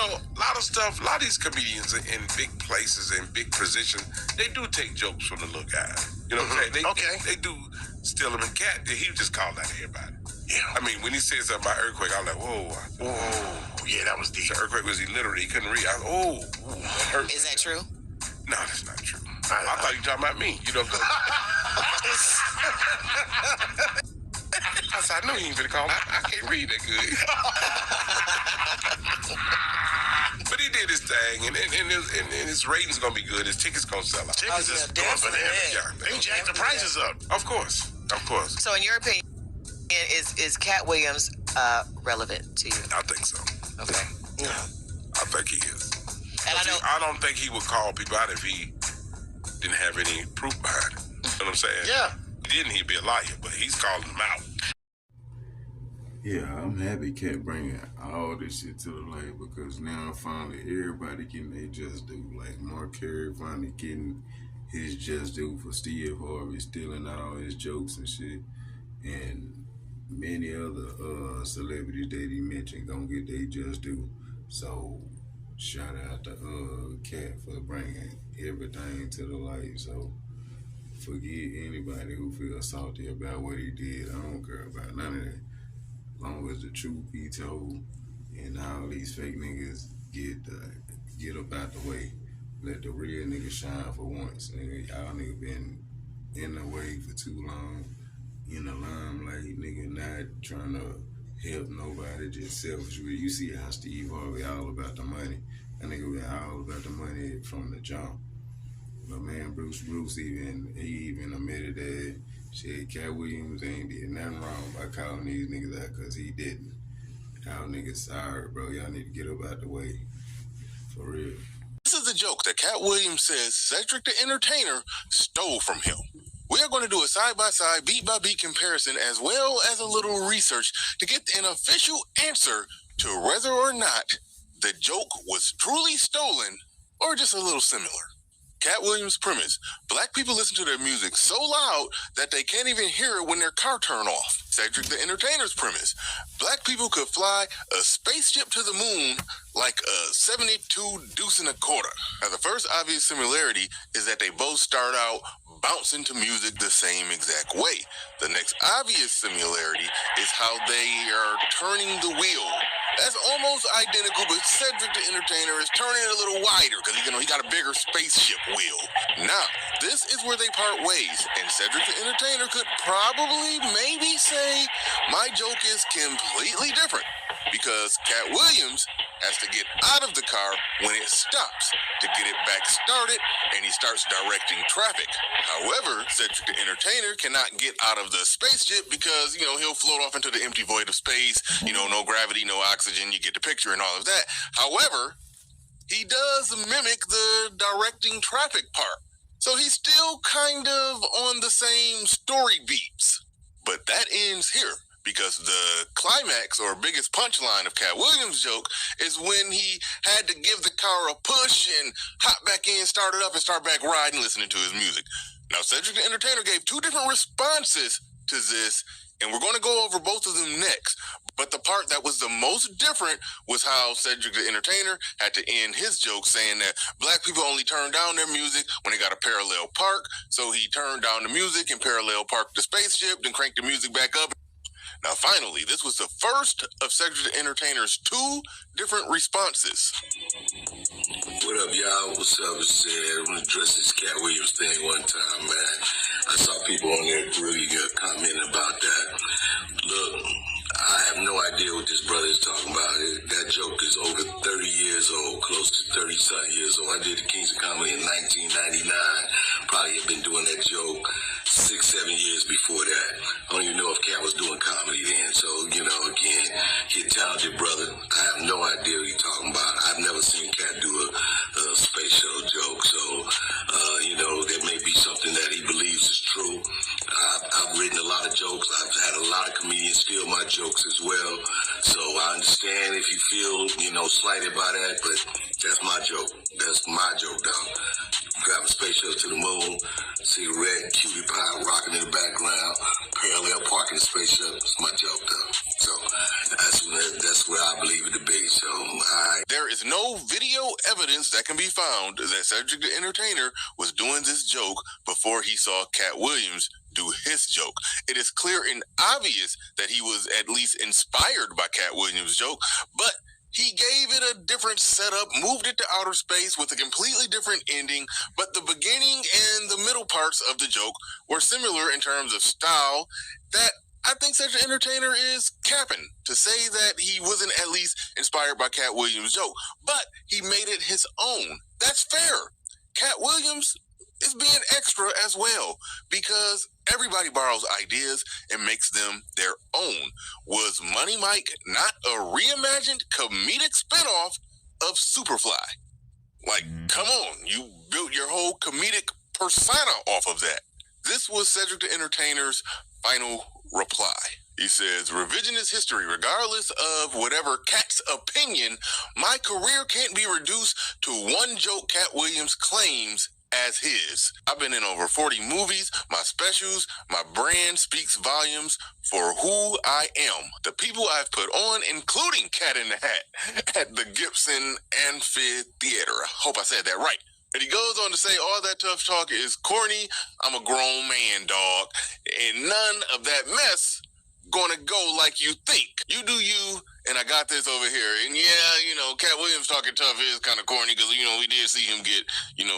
know, a lot of these comedians in big places and big positions, they do take jokes from the little guys. You know what I'm saying? They do steal them. And Katt, he just called out everybody. Yeah. I mean, when he said something about earthquake, I was like, whoa. Yeah, that was deep. The earthquake was illiterate. He couldn't read. I was, that hurt. Is that true? No, that's not true. I thought you were talking about me. You know what I'm saying? I know he ain't finna call me. I can't read that good. But he did his thing, and his ratings gonna be good. His tickets gonna sell out. Tickets is going for them. Yeah, they jacked the prices up. Of course. So, in your opinion, is Katt Williams relevant to you? I think so. Okay. Yeah, I think he is. And I don't think he would call people out if he didn't have any proof behind it. You know what I'm saying? Yeah. If he didn't, he'd be a liar, but he's calling them out. Yeah, I'm happy Katt bringing all this shit to the light because now finally everybody getting their just due. Like Mark Carey finally getting his just due for Steve Harvey stealing all his jokes and shit. And many other celebrities that he mentioned gonna get their just due. So shout out to Katt for bringing everything to the light. So forget anybody who feels salty about what he did. I don't care about none of that. As long as the truth be told and all these fake niggas get up out the way. Let the real niggas shine for once. Nigga, y'all nigga been in the way for too long, in the limelight, nigga, not trying to help nobody, just selfish. You see how Steve Harvey all about the money. That nigga been all about the money from the jump. But man, Bruce even admitted that shit, Katt Williams ain't did nothing wrong by calling these niggas out because he didn't. Y'all niggas sorry, bro. Y'all need to get up out the way. For real. This is a joke that Katt Williams says Cedric the Entertainer stole from him. We are going to do a side-by-side, beat-by-beat comparison as well as a little research to get an official answer to whether or not the joke was truly stolen or just a little similar. Katt Williams' premise: black people listen to their music so loud that they can't even hear it when their car turn off. Cedric the Entertainer's premise: black people could fly a spaceship to the moon like a 72 deuce and a quarter. Now, the first obvious similarity is that they both start out bouncing to music the same exact way. The next obvious similarity is how they are turning the wheel. That's almost identical, but Cedric the Entertainer is turning it a little wider because he got a bigger spaceship wheel. Now, this is where they part ways, and Cedric the Entertainer could probably maybe say my joke is completely different because Katt Williams has to get out of the car when it stops to get it back started, and he starts directing traffic. However, Cedric the Entertainer cannot get out of the spaceship because, he'll float off into the empty void of space, no gravity, no oxygen, you get the picture and all of that. However, he does mimic the directing traffic part. So he's still kind of on the same story beats. But that ends here, because the climax or biggest punchline of Katt Williams' joke is when he had to give the car a push and hop back in, start it up, and start back riding, listening to his music. Now, Cedric the Entertainer gave two different responses to this, and we're going to go over both of them next. But the part that was the most different was how Cedric the Entertainer had to end his joke saying that black people only turn down their music when they got a parallel park. So he turned down the music and parallel parked the spaceship, then cranked the music back up. Now, finally, this was the first of Cedric the Entertainer's two different responses. What up, y'all? What's up? I'm going to address this Katt Williams thing one time, man. I saw people on there really commenting about that. Look, I have no idea what this brother is talking about. That joke is over 30 years old, close to 30-something years old. I did the Kings of Comedy in 1999. Probably had been doing that joke 6-7 years before that. I don't even know if Katt was doing comedy then. So, again, he's a talented brother. I have no idea what he's talking about. I've never seen Katt do a space shuttle joke. So, there may be something that he believes is true. I've written a lot of jokes. I've had a lot of comedians steal my jokes as well. So I understand understand if you feel, slighted by that, but that's my joke. That's my joke, dog. Driving spaceship to the moon, cigarette, cutie pie rocking in the background, parallel parking the spaceship. It's my joke, dog. So that's what I believe it to be. So there is no video evidence that can be found that Cedric the Entertainer was doing this joke before he saw Katt Williams do his joke. It is clear and obvious that he was at least inspired by Katt Williams' joke, but he gave it a different setup, moved it to outer space with a completely different ending, but the beginning and the middle parts of the joke were similar in terms of style. That I think Cedric the Entertainer is capping to say that he wasn't at least inspired by Katt Williams' joke, but he made it his own. That's fair. Katt Williams is being extra as well, because everybody borrows ideas and makes them their own. Was Money Mike not a reimagined comedic spinoff of Superfly? Like, come on, you built your whole comedic persona off of that. This was Cedric the Entertainer's final reply. He says, revisionist history, regardless of whatever Katt's opinion, my career can't be reduced to one joke Katt Williams claims as his. I've been in over 40 movies. My specials, my brand speaks volumes for who I am. The people I've put on, including Cat in the Hat at the Gibson Amphitheater. I hope I said that right. And he goes on to say all that tough talk is corny. I'm a grown man, dog. And none of that mess gonna go like you think. You do you, and I got this over here. And yeah, Katt Williams talking tough is kind of corny because, we did see him get,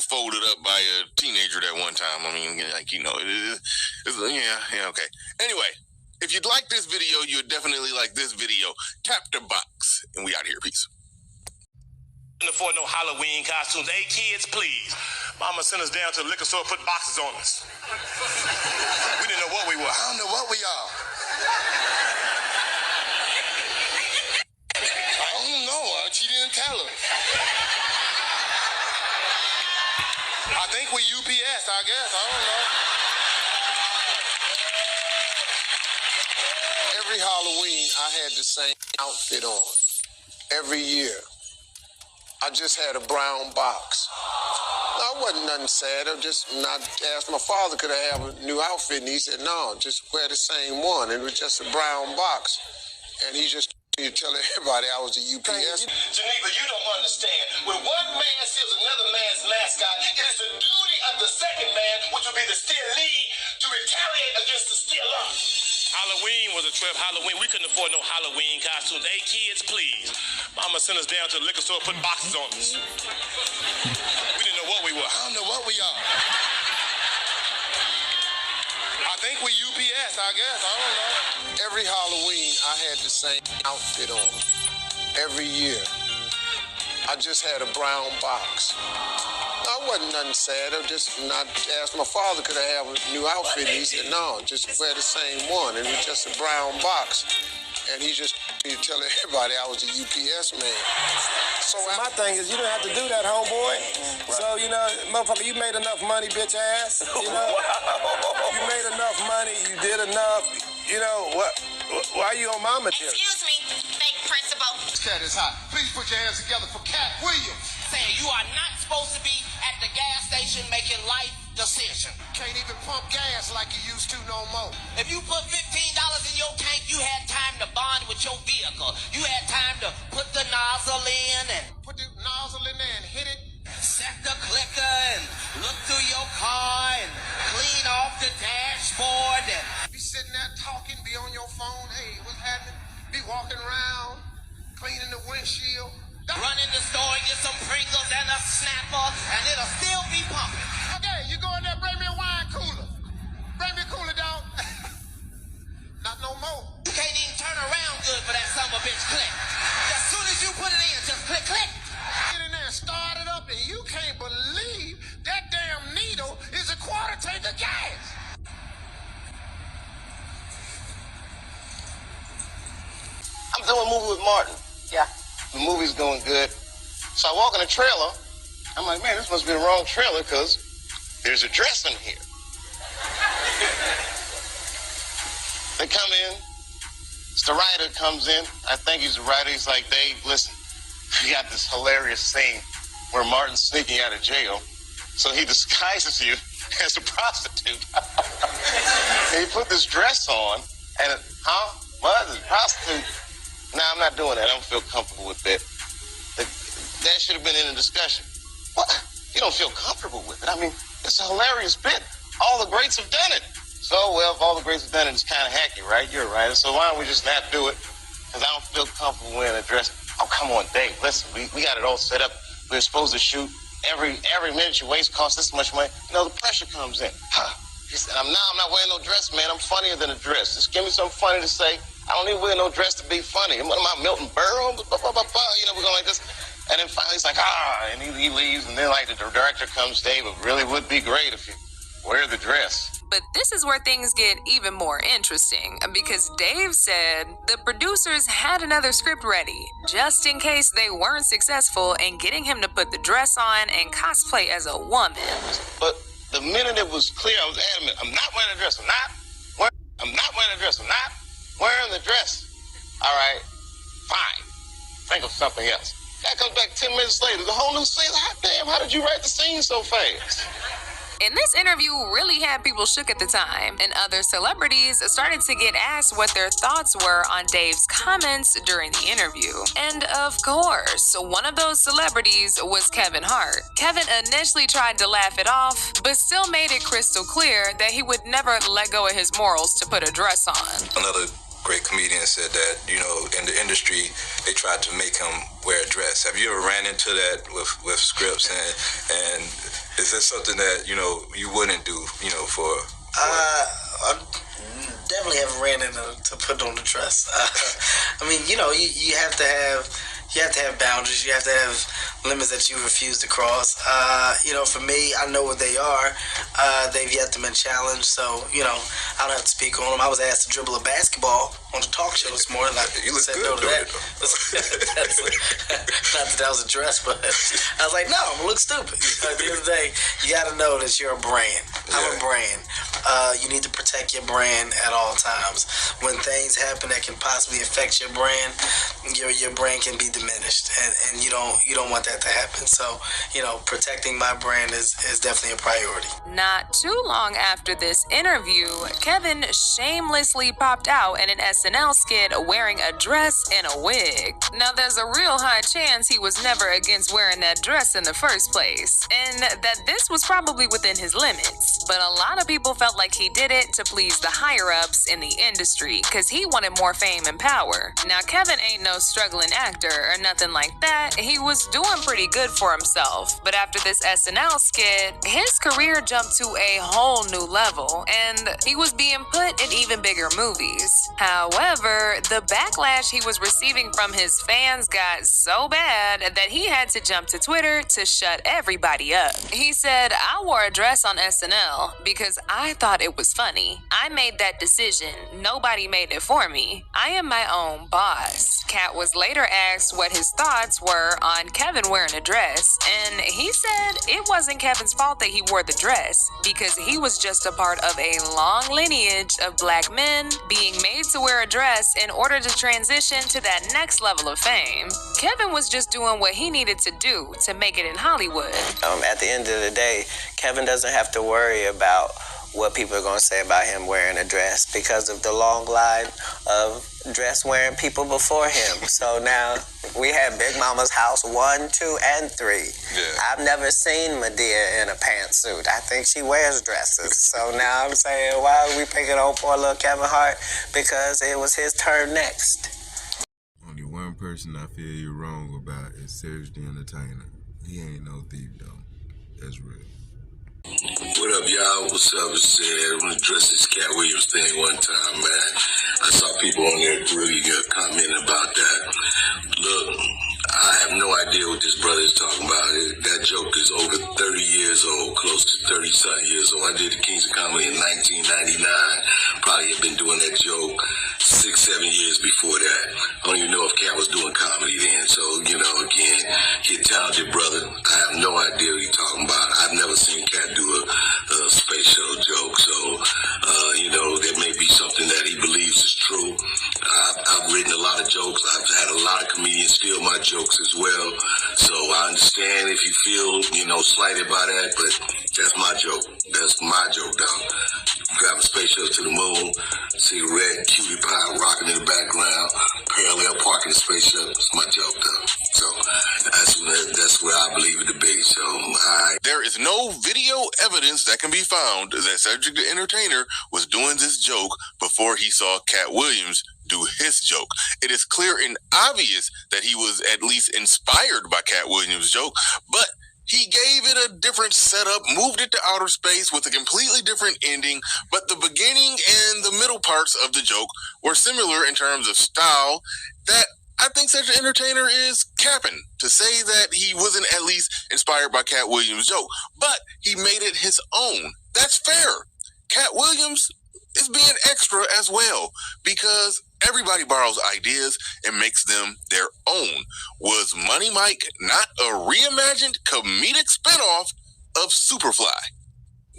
folded up by a teenager that one time. I mean, okay. Anyway, if you'd like this video, you'd definitely like this video. Tap the box, and we out here. Peace. Couldn't afford no Halloween costumes. Hey, kids, please. Mama sent us down to the liquor store, put boxes on us. We didn't know what we were. I don't know what we are. I don't know. She didn't tell us. I think we U.P.S., I guess. I don't know. Every Halloween, I had the same outfit on. Every year. I just had a brown box. I wasn't nothing sad. I just not asked my father, could I have a new outfit? And he said, no, just wear the same one. And it was just a brown box. And he just tell everybody I was a U.P.S. Geneva, you don't understand. When one man steals another man's mascot, it is the duty of the second man, which would be the stealee, to retaliate against the stealer. Halloween was a trip. Halloween, we couldn't afford no Halloween costumes. Hey, kids, please. Mama sent us down to the liquor store, put boxes on us. We didn't know what we were. I don't know what we are. I think we U.P.S., I guess. I don't know. Every Halloween, I had the same outfit on. Every year. I just had a brown box. I wasn't nothing sad. I just not asked my father, could I have a new outfit? And he said, no, just wear the same one. And it was just a brown box. And he just tell everybody I was a U.P.S. man. So my thing is, you don't have to do that, homeboy. Right. So, motherfucker, you made enough money, bitch ass. You made enough money. You did enough. Why are you on my material? Excuse me, fake principal. Cat is hot. Please put your hands together for Katt Williams. Saying you are not supposed to be at the gas station making life decisions. Can't even pump gas like you used to no more. If you put $15 in your tank, you had time to bond with your vehicle. You had time to put the nozzle in and put the nozzle in there and hit it. Set the clicker and look through your car and clean off the dashboard and be sitting there talking, be on your phone. Hey, what's happening? Be walking around, cleaning the windshield. Run in the store and get some Pringles and a Snapper, and it'll still be pumping. Okay, you go in there, bring me a wine cooler. Bring me a cooler, dog. Not no more. You can't even turn around good for that son of a bitch click. As soon as you put it in, just click, click. Get in there and start it up, and you can't believe that damn needle is a quarter tank of gas. I'm doing a movie with Martin. Yeah. The movie's going good. So I walk in the trailer. I'm like, man, this must be the wrong trailer because there's a dress in here. They come in. So the writer comes in. I think he's the writer. He's like, Dave, listen, you got this hilarious scene where Martin's sneaking out of jail. So he disguises you as a prostitute. And he put this dress on, and, what? A prostitute? Nah, I'm not doing that. I don't feel comfortable with that. That should have been in the discussion. What? You don't feel comfortable with it? I mean, it's a hilarious bit. All the greats have done it. So, well, if all the greats have done it, it's kind of hacky, right? You're right. So why don't we just not do it? Because I don't feel comfortable wearing a dress. Oh, come on, Dave. Listen, we got it all set up. We're supposed to shoot. Every minute you waste costs this much money. You know, the pressure comes in. He said, I'm not wearing no dress, man. I'm funnier than a dress. Just give me something funny to say. I don't even wear no dress to be funny. What am I, Milton Berle? You know, we're going like this. And then finally he's like, and he leaves. And then like the director comes, Dave, it really would be great if you wear the dress. But this is where things get even more interesting, because Dave said the producers had another script ready, just in case they weren't successful in getting him to put the dress on and cosplay as a woman. But the minute it was clear, I was adamant, I'm not wearing a dress, I'm not wearing a dress, I'm not wearing the dress. All right, fine, think of something else. Guy comes back 10 minutes later, the whole new scene, hot damn, how did you write the scene so fast? And this interview really had people shook at the time, and other celebrities started to get asked what their thoughts were on Dave's comments during the interview. And of course, one of those celebrities was Kevin Hart. Kevin initially tried to laugh it off, but still made it crystal clear that he would never let go of his morals to put a dress on. Another great comedian said that, you know, in the industry, they tried to make him wear a dress. Have you ever ran into that with scripts? And is this something that, you know, you wouldn't do, you know, for I definitely haven't ran into to put on the dress. I mean, you know, you have to have boundaries. You have to have limits that you refuse to cross. You know, for me, I know what they are. They've yet to been challenged, so, you know, I don't have to speak on them. I was asked to dribble a basketball on the talk show this morning. You look said good no to that. Not that was a dress, but I was like, no, I'm gonna look stupid. At the end of the day, you gotta know that you're a brand. I'm a brand. You need to protect your brand at all times. When things happen that can possibly affect your brand, your brand can be diminished, and you don't want that to happen. So, you know, protecting my brand is definitely a priority. Not too long after this interview, Kevin shamelessly popped out in an SNL skit wearing a dress and a wig. Now, there's a real high chance he was never against wearing that dress in the first place, and that this was probably within his limits. But a lot of people felt like he did it to please the higher-ups in the industry, because he wanted more fame and power. Now, Kevin ain't no struggling actor or nothing like that. He was doing pretty good for himself, but after this SNL skit, his career jumped to a whole new level, and he was being put in even bigger movies. However, the backlash he was receiving from his fans got so bad that he had to jump to Twitter to shut everybody up. He said, I wore a dress on SNL because I thought it was funny. I made that decision. Nobody made it for me. I am my own boss. Katt was later asked what his thoughts were on Kevin wearing a dress, and he said it wasn't Kevin's fault that he wore the dress, because he was just a part of a long lineage of black men being made to wear a dress in order to transition to that next level of fame. Kevin was just doing what he needed to do to make it in Hollywood. At the end of the day, Kevin doesn't have to worry about what people are going to say about him wearing a dress because of the long line of dress-wearing people before him. So now we have Big Mama's house 1, 2, and 3. Yeah. I've never seen Medea in a pantsuit. I think she wears dresses. So now I'm saying, why are we picking on poor little Kevin Hart? Because it was his turn next. Only one person I feel you're wrong about is Serge the Entertainer. He ain't no thief, though. That's real. What up, y'all? What's up? It's I want to address this Katt Williams thing one time, man. I saw people on there really commenting about that. Look, I have no idea what this brother is talking about. That joke is over 30 years old, close to 30-something years old. I did the Kings of Comedy in 1999. Probably had been doing that joke 6-7 years before that. I don't even know if Katt was doing comedy then. So, you know, again, he's a talented brother. I have no idea what he's talking about. I've never seen Katt do a space shuttle joke. So, you know, that may be something that he believes is true. I I understand if you feel, slighted by that, but that's my joke. That's my joke, dog. Driving spaceship to the moon, see the red cutie pie rocking in the background, parallel parking the spaceship. It's my joke, dog. So that's what I believe it to be. So there is no video evidence that can be found that Cedric the Entertainer was doing this joke before he saw Katt Williams do his joke. It is clear and obvious that he was at least inspired by Katt Williams' joke, but he gave it a different setup, moved it to outer space with a completely different ending, but the beginning and the middle parts of the joke were similar in terms of style. That I think Cedric the Entertainer is capping to say that he wasn't at least inspired by Katt Williams' joke, but he made it his own. That's fair. Katt Williams is being extra as well, because everybody borrows ideas and makes them their own. Was Money Mike not a reimagined comedic spinoff of Superfly?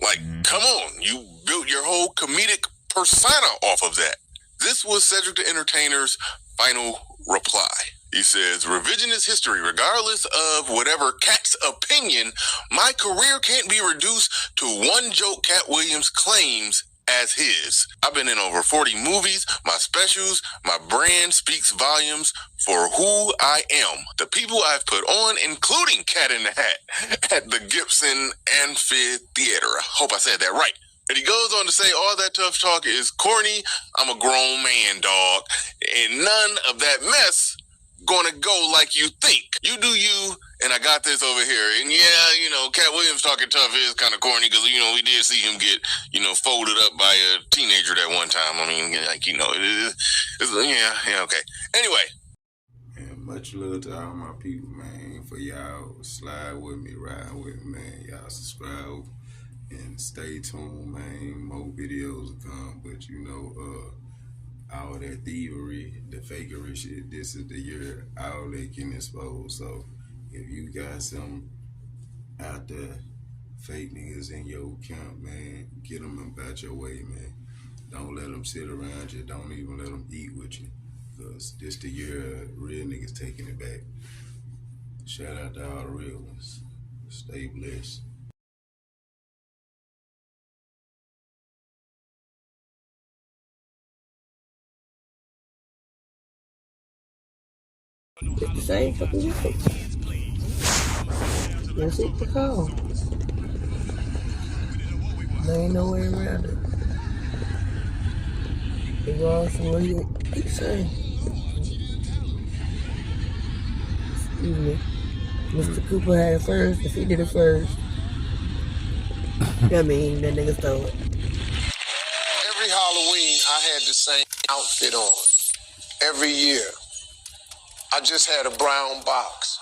Like, come on, you built your whole comedic persona off of that. This was Cedric the Entertainer's final reply. He says, revisionist history, regardless of whatever Katt's opinion, my career can't be reduced to one joke Katt Williams claims as his. I've been in over 40 movies, my specials, my brand speaks volumes for who I am. The people I've put on, including Cat in the Hat, at the Gibson Amphitheater. I hope I said that right. And he goes on to say, all that tough talk is corny. I'm a grown man, dog. And none of that mess gonna go like you think. You do you, and I got this over here. And yeah, Katt Williams talking tough is kind of corny because, we did see him get, folded up by a teenager that one time. I mean, okay. Anyway. Man, much love to all my people, man. For y'all slide with me, ride with me, man. Y'all subscribe and stay tuned, man. More videos will come, but all that thievery, the fakery shit, this is the year all they can expose. So if you got some out there fake niggas in your camp, man, get them about your way, man. Don't let them sit around you. Don't even let them eat with you, because this the year real niggas taking it back. Shout out to all the real ones. Stay blessed. It's the same fucking joke. That's it, the call. There ain't no way around it. Regardless of what you keep saying. Excuse me. Mr. Cooper had it first. If he did it first, that mean that nigga stole it. Every Halloween, I had the same outfit on. Every year. I just had a brown box.